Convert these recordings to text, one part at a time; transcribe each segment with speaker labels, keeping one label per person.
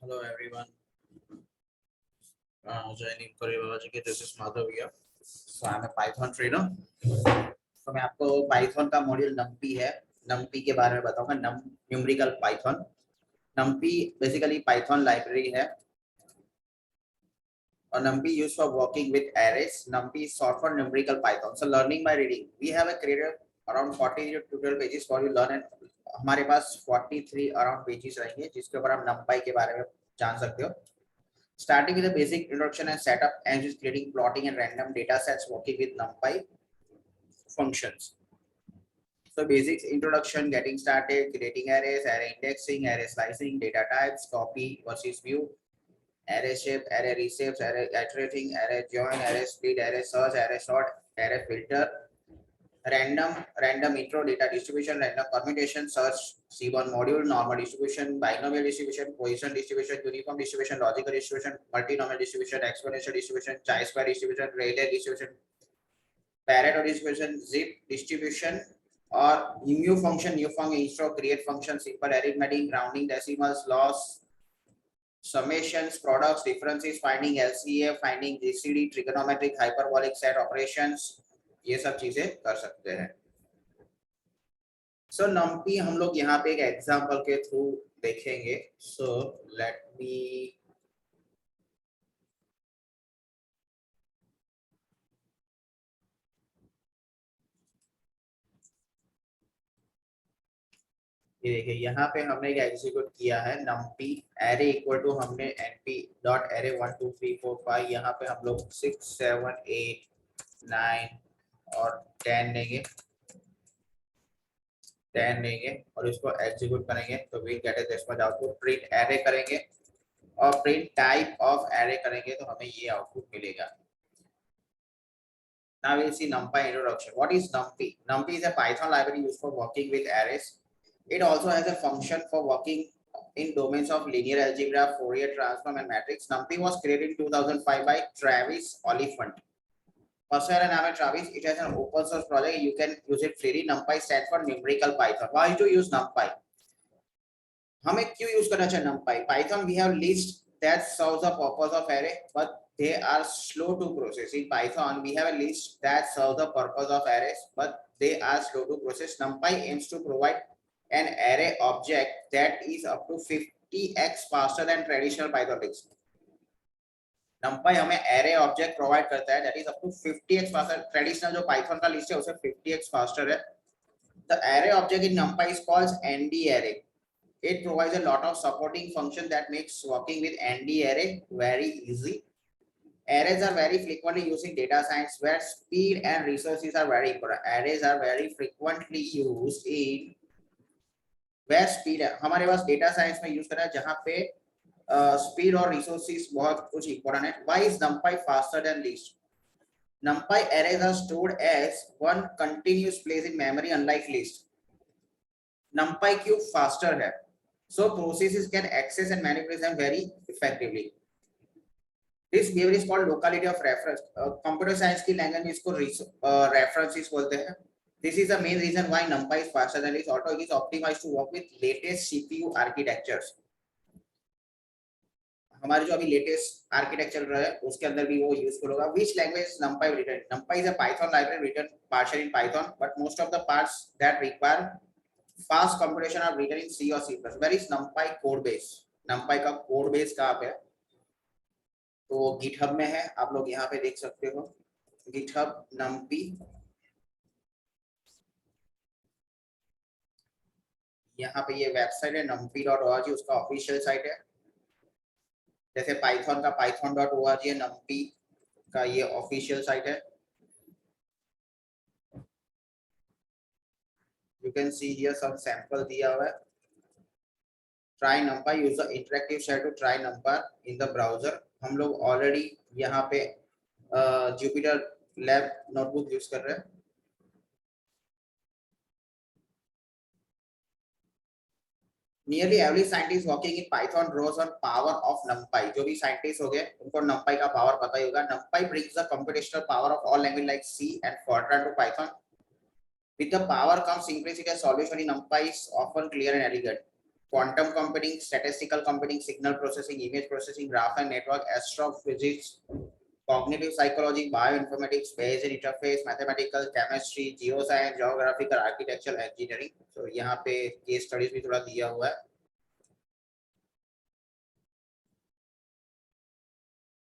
Speaker 1: Hello everyone. Joining Koreology. This is Madhav here. So I'm a Python trainer. तो मैं आपको Python का module numpy है. numpy के बारे में बताऊंगा. Numerical Python. numpy basically Python library है. और numpy used for working with arrays. numpy is short for numerical Python. So learning by reading. We have a created around 40 tutorial pages for you learn and हमारे पास 43 around pages रहेंगे जिसके ऊपर आप numpy के बारे में जान सकते हो. Starting with a basic introduction and setup, and just creating plotting and random data sets working with numpy functions. So basics introduction, getting started, creating arrays, array indexing, array slicing, data types, copy versus view, array shape, array reshapes, array iterating, array join, array split, array search, array sort, array filter, random intro, data distribution, random permutation, search, C1 module, normal distribution, binomial distribution, Poisson distribution, uniform distribution, logical distribution, multinomial distribution, exponential distribution, chi-square distribution, Rayleigh distribution, Pareto distribution, zip distribution, or mu function, new function, intro, create function, simple arithmetic, rounding, decimals, loss, summations, products, differences, finding LCA, finding GCD, trigonometric, hyperbolic set operations, ये सब चीजें कर सकते हैं. So numpy हम लोग यहाँ पे एक एग्जांपल के थ्रू देखेंगे. So let me ये देखिए यहाँ पे हमने एक एग्जीक्यूट किया है numpy array इक्वल टू हमने np डॉट array 1 2 3 4 5 यहाँ पे हम लोग 6 7 8 9 और 10 लेंगे और इसको एग्जीक्यूट करेंगे तो we get this much output. Print array करेंगे और प्रिंट टाइप ऑफ एरे करेंगे तो हमें ये आउटपुट मिलेगा. Now we'll see numpy introduction. What is numpy? Numpy is a Python library used for working with arrays. It also has a function for working in domains of linear algebra, Fourier transform and matrix. Numpy was created in 2005 by Travis Oliphant. Person का नाम है Travis. It has an open source project. You can use it freely. Numpy stands for numerical Python. Why to use numpy? हमें क्यों use करना चाहिए numpy? Python we have list that serves the purpose of array, but they are slow to process. In Python we have a list that serves the purpose of arrays, but they are slow to process. Numpy aims to provide an array object that is up to 50x faster than traditional Python list. numpy हमें array object provide करता है that is up to 50x faster. Traditional जो Python का list है उसे 50x faster है. The array object in numpy is called nd array. It provides a lot of supporting function that makes working with nd array very easy. Arrays are very frequently used in data science where speed and resources are very important. Arrays are very frequently used in where speed है. हमारे पास data science में use करा है जहाँ पे speed और resources बहुत कुछ important है. Why is numpy faster than list? numpy arrays are stored as one continuous place in memory unlike list. numpy क्यों faster है? So processes can access and manipulate them very effectively. This behavior is called locality of reference. Computer science की language में इसको references बोलते हैं. This is the main reason why numpy is faster than list. Although it is optimized to work with latest CPU architectures. हमारे जो अभी latest architecture चल रहा है उसके अंदर भी वो useful होगा. Which language is numpy written? numpy is a Python library written partially in Python, but most of the parts that require fast computation are written in C or C++. Where is numpy code base? numpy का code base कहाँ पे है? तो GitHub में है. आप लोग यहाँ पे देख सकते हो GitHub numpy. यहाँ पे ये वेबसाइट है numpy.org उसका ऑफिशियल साइट है. जैसे पाइथन का python.org है, numpy का ये ऑफिशियल साइट है. You can see here some sample दिया हुआ है. Try numpy, use the interactive shell to try numpy in the browser. हम लोग ऑलरेडी यहाँ पे Jupyter Lab नोटबुक यूज कर रहे हैं. Nearly every scientist working in Python draws on power of numpy. जो भी साइंटिस्ट हो गए उनको numpy का पावर पता ही होगा. numpy brings the computational power of all language like C and Fortran to Python. With the power comes simplicity. A solution in numpy is often clear and elegant. quantum computing, statistical computing, signal processing, image processing, graph and network, astrophysics, cognitive psychology, bioinformatics, Bayesian interface, mathematical, chemistry, geoscience, geographical, architectural, engineering. So यहाँ पे case studies भी थोड़ा दिया हुआ है.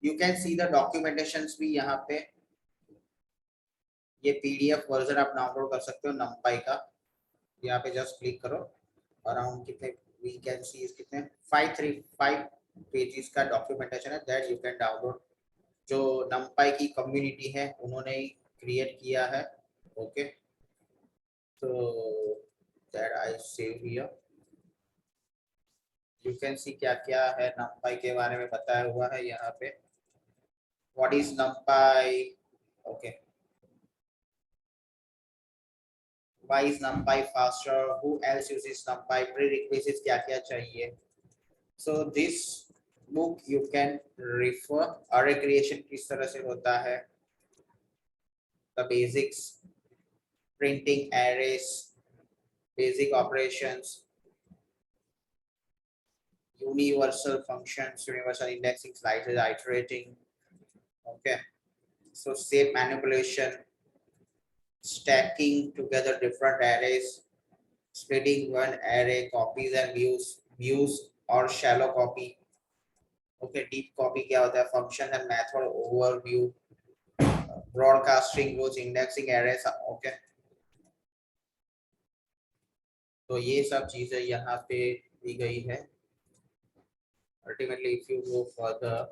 Speaker 1: You can see the documentations भी यहाँ पे. ये PDF वर्जन आप डाउनलोड कर सकते हो numpy का. यहाँ पे जस्ट क्लिक करो. अराउंड कितने we can see is कितने 535 पेजेस का डॉक्यूमेंटेशन है that you can download. जो numpy की कम्युनिटी है उन्होंने क्रिएट किया है. Okay, so that I save here. You can see क्या क्या है numpy के बारे में बताया हुआ है यहाँ पे. What is numpy? Okay. Why is numpy faster? Who else uses numpy? Prerequisites क्या क्या चाहिए? So this book you can refer. Array creation किस तरह से होता है? The basics, printing arrays, basic operations, universal functions, universal indexing, slices, iterating. Okay, so shape manipulation, stacking together different arrays, splitting one array, copies and views or shallow copy. Okay, deep copy क्या होता है? Function and method overview, broadcasting rules, indexing arrays. Okay, तो ये सब चीजें यहाँ पे दी गई है. Ultimately, if you go further,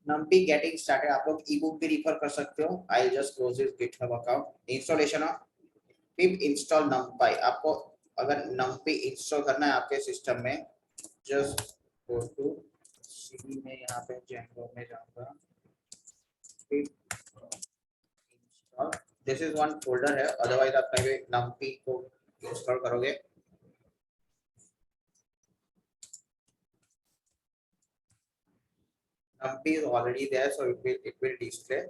Speaker 1: numpy getting started. आप लोग ebook भी refer कर सकते हो. I'll just close this GitHub account. Installation of pip install numpy. आपको अगर numpy install करना है आपके सिस्टम में, just go to C में यहाँ पे Django में जाऊँगा. pip install. This is one folder है. Otherwise आप कहीं numpy को install करोगे. numpy is already there, so it will display.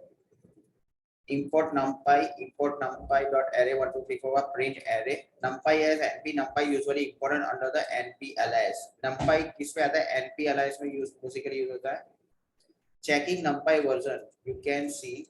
Speaker 1: Import numpy dot array 1 2 3 4 print array. numpy as np. numpy usually imported under the np alias. numpy किस पे आता है? np alias में यूज बेसिकली यूज होता है. checking numpy version, you can see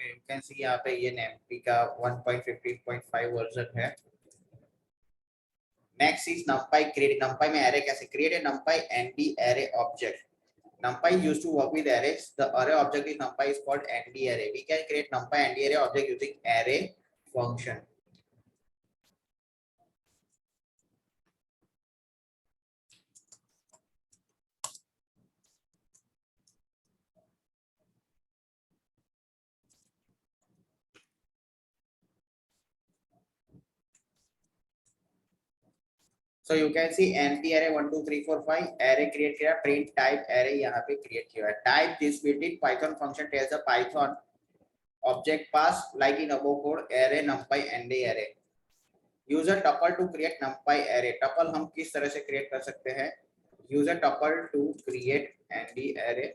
Speaker 1: you can see यहाँ पे ये numpy का 1.15.5 वर्जन है. Next is numpy create. numpy में array कैसे create? a numpy nd array object. numpy used to work with arrays. The array object in numpy is called nd array. We can create numpy nd array object using array function. So you can see np array 1 2 3 4 5 array create किया. print type array यहाँ पे create किया है. type this built-in python function tells the python object pass like in above code array numpy nd array. use a tuple to create numpy array. tuple हम किस तरह से create कर सकते हैं? use a tuple to create nd array.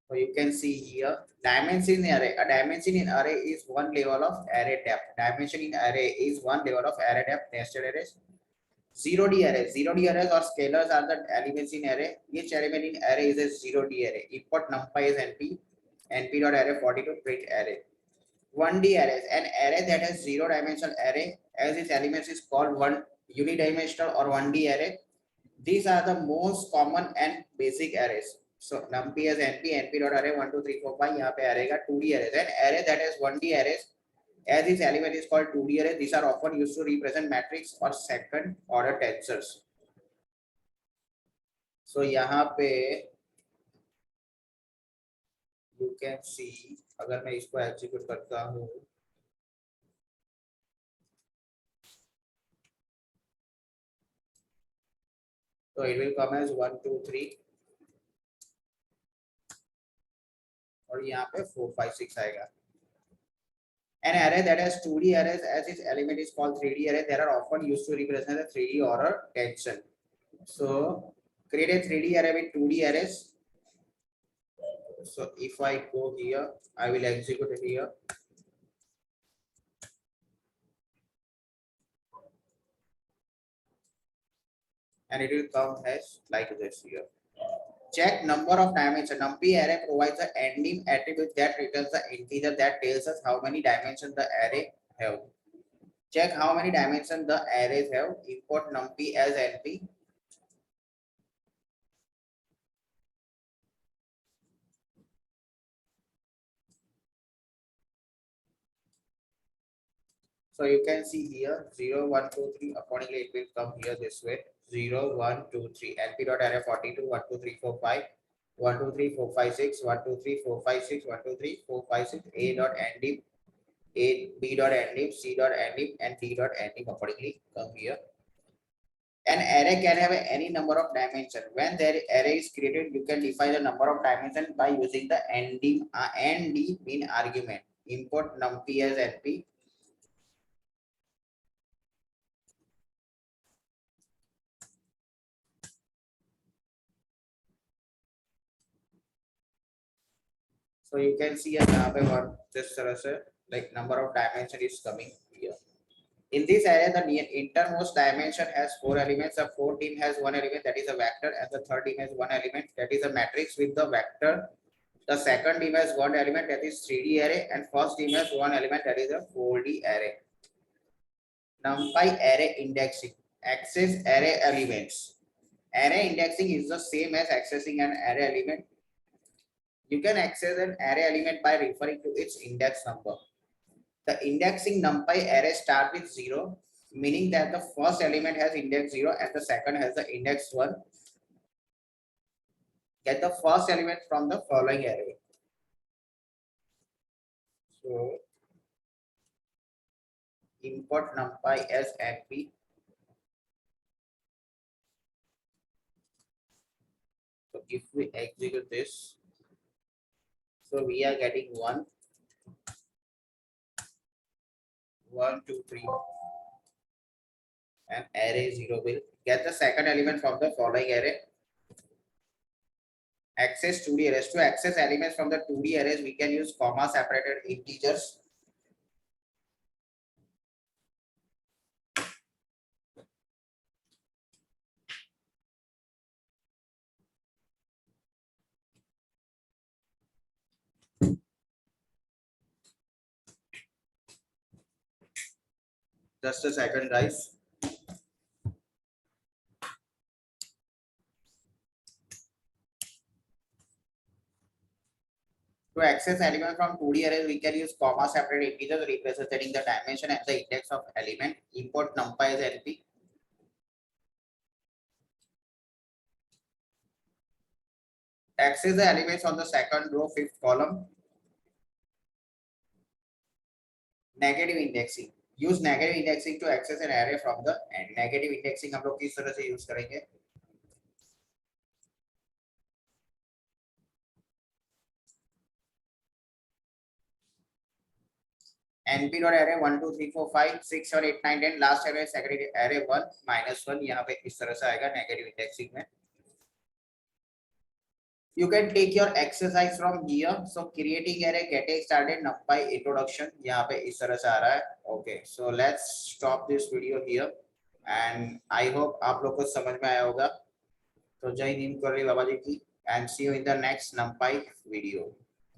Speaker 1: So you can see here dimension in array. A dimension in array is one level of array depth. Dimension in array is one level of array depth. Nested arrays. 0D arrays. 0D arrays or scalars are the elements in array. Each element in array is a 0D array. Import numpy is np. np.array 42 print array. 1D arrays. An array that has 0 dimensional array as its elements is called one unidimensional or 1D array. These are the most common and basic arrays. So numpy as np dot array 1 2 3 4 5 यहाँ पे array का 2D arrays. An array that has 1D arrays as its element is called 2D array. These are often used to represent matrix or second order tensors. सो यहाँ पे you can see, अगर मैं इसको execute करता हूँ तो it will come as 1 2 3 और यहाँ पे 4 5 6 आएगा. An array that has 2D arrays as its element is called 3D array. They are often used to represent a 3D order tension. So create a 3D array with 2D arrays. So if I go here, I will execute it here. And it will come as like this here. Check number of dimensions. Numpy array provides an ending attribute that returns the integer that tells us how many dimensions the array have. Check how many dimensions the arrays have. Import numpy as np. So you can see here 0, 1, 2, 3. Accordingly, it will come here this way 0, 1, 2, 3. np dot array 42, 1, 2, 3, 4, 5. 1, 2, 3, 4, 5, 6, 1, 2, 3, 4, 5, 6, 1, 2, 3, 4, 5, 6, A dot ending, A, B dot ending, C dot ending, and D dot ending accordingly come here. An array can have any number of dimensions. When the array is created, you can define the number of dimensions by using the ending ND mean argument. Import numpy as np. So you can see यहाँ पे one this तरह से like number of dimension is coming here. In this array, the innermost dimension has 4 elements. The fourth dim has 1 element that is a vector, and the third dim has 1 element that is a matrix with the vector. The second dim has 1 element that is 3D array, and first dim has 1 element that is a 4D array. NumPy array indexing. Access array elements. Array indexing is the same as accessing an array element. You can access an array element by referring to its index number. The indexing numpy array start with 0, meaning that the first element has index 0 and the second has the index 1. Get the first element from the following array. So import numpy as np. So if we execute this, so we are getting 1, 1, 2, 3, and array 0 will get the second element from the following array. Access 2D arrays. To access elements from the 2D arrays, we can use comma separated integers. Just a second, guys. To access element from 2D arrays, we can use comma separated integers representing the dimension and the index of element. Import numpy as np. Access the elements on the second row, fifth column. Negative indexing. Use negative indexing to access an array from the end. Negative indexing हम लोग किस तरह से use करेंगे? np dot array 1 2 3 4 5 6 7 8 9 10 last array second array 1 -1 यहाँ पे इस तरह से आएगा नेगेटिव इंडेक्सिंग में. You can take your exercise from here. So creating array, getting started, numpy introduction यहाँ पे इस तरह से आ रहा है. Okay, so let's stop this video here and I hope आप लोग को समझ में आया होगा. तो जय हिंद, बाबा जी की, and see you in the next numpy video.